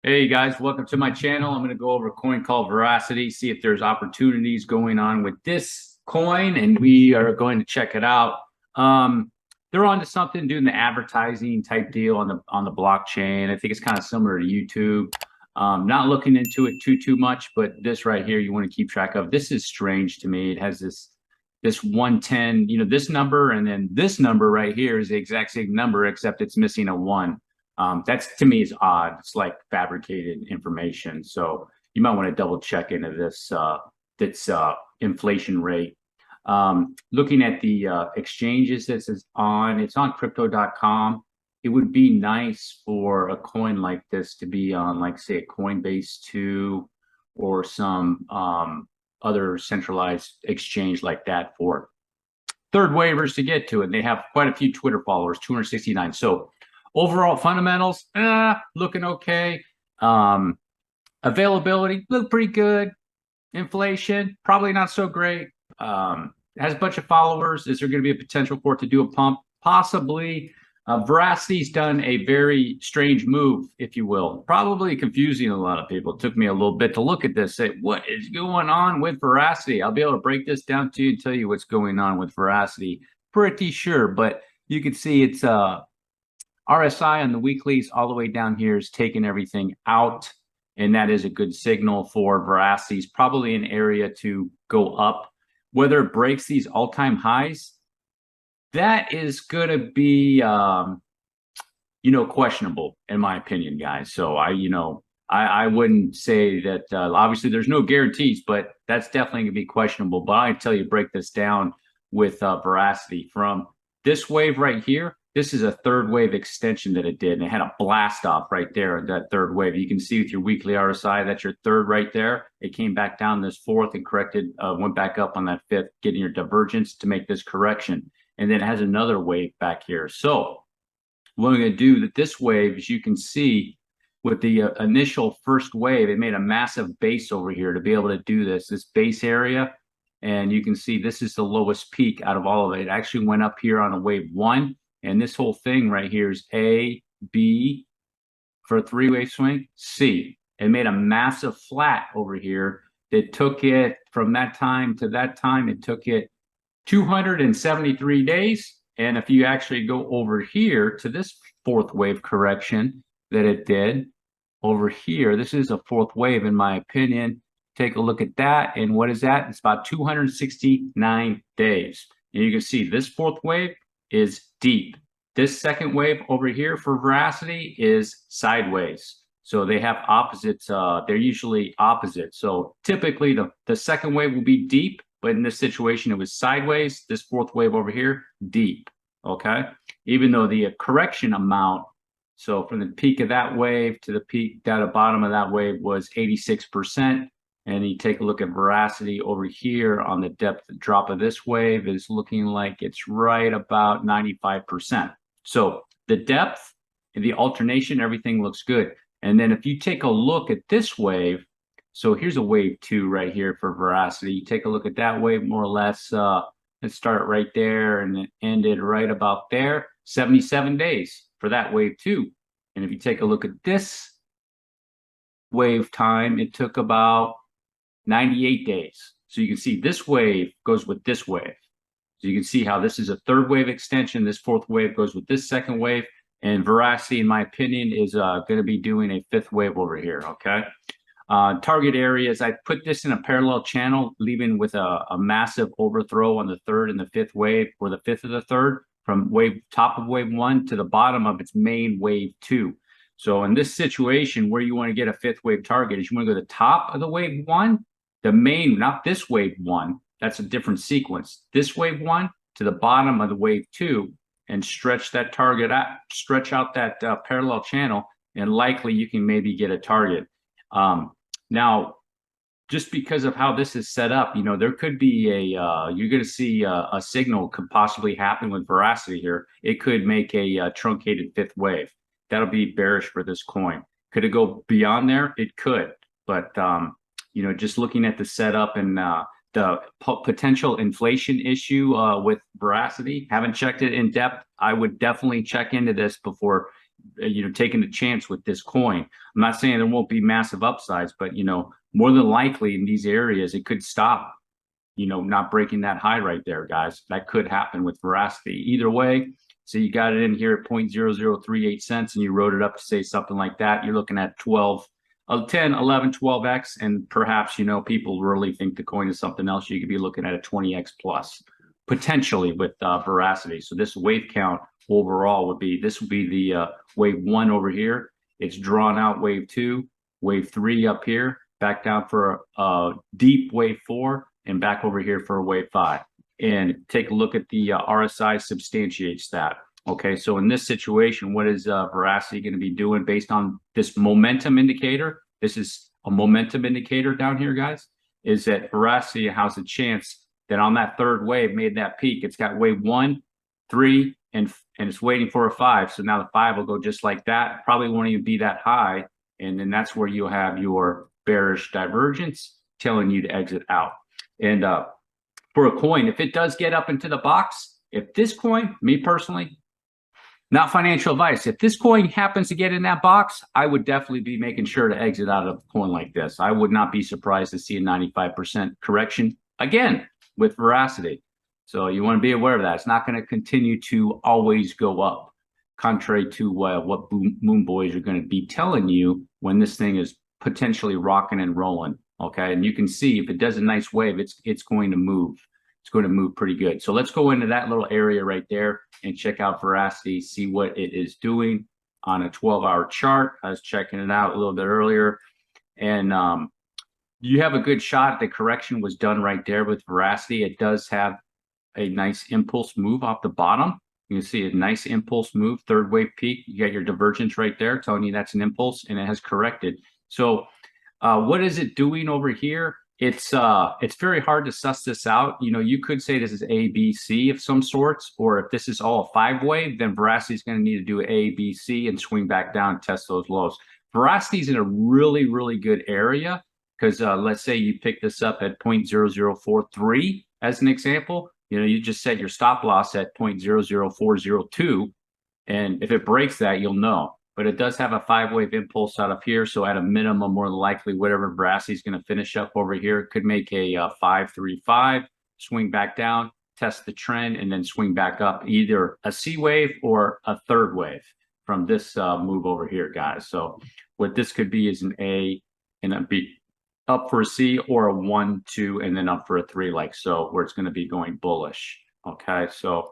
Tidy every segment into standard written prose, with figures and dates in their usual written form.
Hey guys, welcome to my channel. I'm going to go over a coin called Veracity, see if there's opportunities going on with this coin, and we are going to check it out. They're onto something, doing the advertising type deal on the blockchain. I think it's kind of similar to YouTube. Not looking into it too much, but this right here you want to keep track of. This is strange to me. It has this 110, this number, and then this number right here is the exact same number, except it's missing a 1. That's, to me, is odd. It's like fabricated information. So you might want to double check into this inflation rate. Looking at the exchanges this is on, it's on crypto.com. It would be nice for a coin like this to be on, like, say, a Coinbase 2 or some other centralized exchange like that for third waivers to get to it. And they have quite a few Twitter followers, 269. So overall fundamentals, looking okay. Availability, look pretty good. Inflation, probably not so great. Has a bunch of followers. Is there going to be a potential for it to do a pump? Possibly. Veracity's done a very strange move, if you will. Probably confusing a lot of people. It took me a little bit to look at this, say, what is going on with Veracity? I'll be able to break this down to you and tell you what's going on with Veracity. Pretty sure, but you can see it's RSI on the weeklies all the way down here is taking everything out, and that is a good signal for Veracity's probably an area to go up. Whether it breaks these all-time highs, that is going to be, questionable in my opinion, guys. So I wouldn't say that. Obviously, there's no guarantees, but that's definitely going to be questionable. But I tell you, break this down with Veracity from this wave right here. This is a third wave extension that it did, and it had a blast off right there in that third wave. You can see with your weekly RSI, that's your third right there. It came back down this fourth and corrected, went back up on that fifth, getting your divergence to make this correction. And then it has another wave back here. So what I'm going to do with this wave, as you can see, with the initial first wave, it made a massive base over here to be able to do this base area. And you can see this is the lowest peak out of all of it. It actually went up here on a wave 1. And this whole thing right here is A, B for a three-wave swing, C. It made a massive flat over here that took it from that time to that time. It took it 273 days. And if you actually go over here to this fourth wave correction that it did over here, this is a fourth wave in my opinion. Take a look at that. And what is that? It's about 269 days. And you can see this fourth wave is deep. This second wave over here for Veracity is sideways. So they have opposites. They're usually opposite. So typically the second wave will be deep, but in this situation it was sideways. This fourth wave over here, deep. Okay. Even though the correction amount, so from the peak of that wave to the peak down the bottom of that wave was 86%. And you take a look at Veracity over here on the depth drop of this wave is looking like it's right about 95%. So the depth and the alternation, everything looks good. And then if you take a look at this wave, so here's a wave 2 right here for Veracity. You take a look at that wave more or less. Let's start right there and it ended right about there. 77 days for that wave 2. And if you take a look at this wave time, it took about 98 days. So you can see this wave goes with this wave. So you can see how this is a third wave extension. This fourth wave goes with this second wave. And Veracity, in my opinion, is going to be doing a fifth wave over here, okay? Target areas, I put this in a parallel channel, leaving with a massive overthrow on the third and the fifth wave, or the fifth of the third, from top of wave 1 to the bottom of its main wave 2. So in this situation, where you want to get a fifth wave target is you want to go to the top of the wave 1, the main, not this wave 1, that's a different sequence. This wave 1 to the bottom of the wave 2 and stretch that target out, stretch out that parallel channel, and likely you can maybe get a target. Now, just because of how this is set up, there could be you're going to see a signal could possibly happen with Veracity here. It could make a truncated fifth wave. That'll be bearish for this coin. Could it go beyond there? It could, but just looking at the setup and the potential inflation issue with Veracity, haven't checked it in depth. I would definitely check into this before taking a chance with this coin. I'm not saying there won't be massive upsides, but more than likely in these areas it could stop, not breaking that high right there, guys. That could happen with Veracity. Either way, so you got it in here at 0.0038 cents and you wrote it up to say something like that. You're looking at 10, 11, 12x, and perhaps, people really think the coin is something else. You could be looking at a 20x plus potentially with Veracity. So this wave count overall would be the wave 1 over here. It's drawn out wave 2, wave 3 up here, back down for a deep wave 4, and back over here for a wave 5. And take a look at the RSI substantiates that. Okay, so in this situation, what is Veracity going to be doing based on this momentum indicator? This is a momentum indicator down here, guys. Is that Veracity has a chance that on that third wave made that peak. It's got wave 1, 3, and it's waiting for a 5. So now the 5 will go just like that. Probably won't even be that high, and then that's where you'll have your bearish divergence telling you to exit out. And for a coin, if it does get up into the box, if this coin, me personally, not financial advice, if this coin happens to get in that box, I would definitely be making sure to exit out of a coin like this. I would not be surprised to see a 95% correction again with Veracity. So you want to be aware of that. It's not going to continue to always go up, contrary to what Moon Boys are going to be telling you when this thing is potentially rocking and rolling. Okay, and you can see if it does a nice wave, it's going to move. It's going to move pretty good. So let's go into that little area right there and check out Veracity, see what it is doing on a 12-hour chart. I was checking it out a little bit earlier, and you have a good shot. The correction was done right there with Veracity. It does have a nice impulse move off the bottom. You can see a nice impulse move, third wave peak. You got your divergence right there telling you that's an impulse, and it has corrected. So what is it doing over here? It's very hard to suss this out. You could say this is A, B, C of some sorts, or if this is all a 5-wave, then Veracity is going to need to do A, B, C and swing back down and test those lows. Veracity is in a really, really good area because let's say you pick this up at 0.0043 as an example. You just set your stop loss at 0.00402, and if it breaks that, you'll know. But it does have a 5-wave impulse out of here. So at a minimum, more than likely, whatever Veracity is going to finish up over here, it could make a 535, swing back down, test the trend, and then swing back up, either a C wave or a third wave from this move over here, guys. So what this could be is an A and a B, up for a C, or a 1, 2, and then up for a 3, like so, where it's going to be going bullish. Okay, so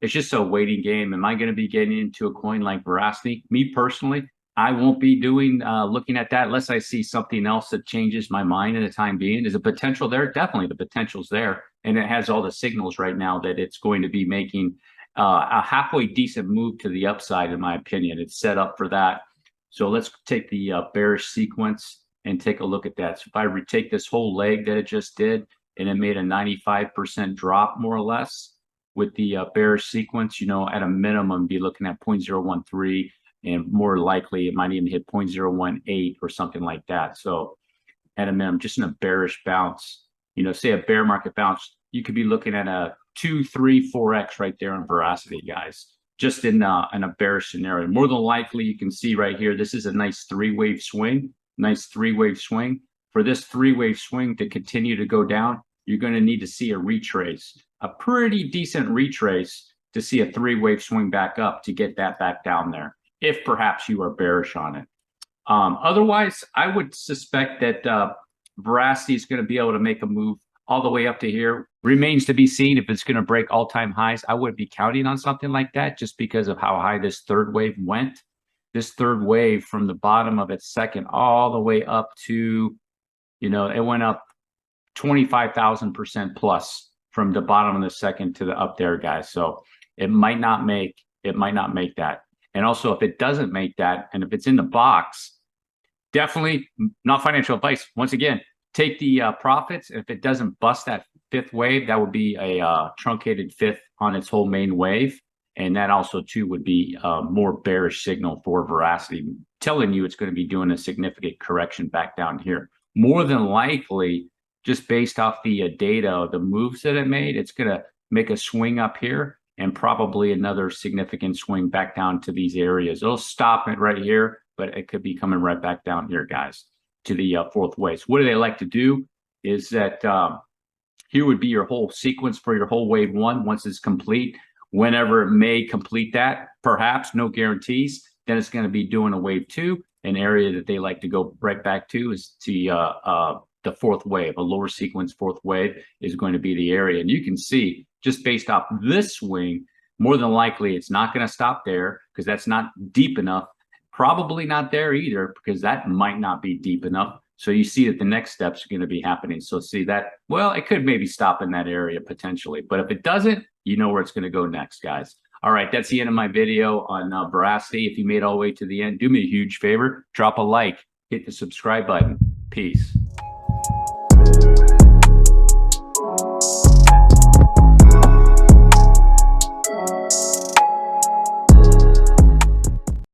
it's just a waiting game. Am I going to be getting into a coin like Veracity? Me personally, I won't be doing looking at that unless I see something else that changes my mind in the time being. Is a potential there? Definitely, the potential's there, and it has all the signals right now that it's going to be making a halfway decent move to the upside. In my opinion, it's set up for that. So let's take the bearish sequence and take a look at that. So if I retake this whole leg that it just did, and it made a 95% drop more or less. With the bearish sequence, at a minimum, be looking at 0.013, and more likely it might even hit 0.018 or something like that. So at a minimum, just in a bearish bounce, say a bear market bounce, you could be looking at a 2, 3, 4x right there on Veracity, guys, just in a bearish scenario. More than likely, you can see right here, this is a nice 3-wave swing, For this 3-wave swing to continue to go down, you're going to need to see a retrace, a pretty decent retrace to see a 3-wave swing back up to get that back down there, if perhaps you are bearish on it. Otherwise, I would suspect that Veracity is going to be able to make a move all the way up to here. Remains to be seen if it's going to break all-time highs. I wouldn't be counting on something like that just because of how high this third wave went. This third wave from the bottom of its second all the way up to, it went up 25,000% plus from the bottom of the second to the up there, guys. So it might not make that. And also, if it doesn't make that, and if it's in the box, definitely not financial advice. Once again, take the profits. If it doesn't bust that 5th wave, that would be a truncated 5th on its whole main wave. And that also too would be a more bearish signal for Veracity, telling you it's going to be doing a significant correction back down here. More than likely, just based off the data, the moves that it made, it's going to make a swing up here and probably another significant swing back down to these areas. It'll stop it right here, but it could be coming right back down here, guys, to the fourth wave. So what do they like to do is that here would be your whole sequence for your whole wave one once it's complete. Whenever it may complete that, perhaps, no guarantees, then it's going to be doing a wave two. An area that they like to go right back to is the fourth wave. A lower sequence fourth wave is going to be the area. And you can see, just based off this swing, more than likely it's not going to stop there because that's not deep enough. Probably not there either because that might not be deep enough. So you see that the next steps are going to be happening. So see that, well, it could maybe stop in that area potentially. But if it doesn't, you know where it's going to go next, guys. All right, that's the end of my video on Veracity. If you made it all the way to the end, do me a huge favor. Drop a like, hit the subscribe button. Peace.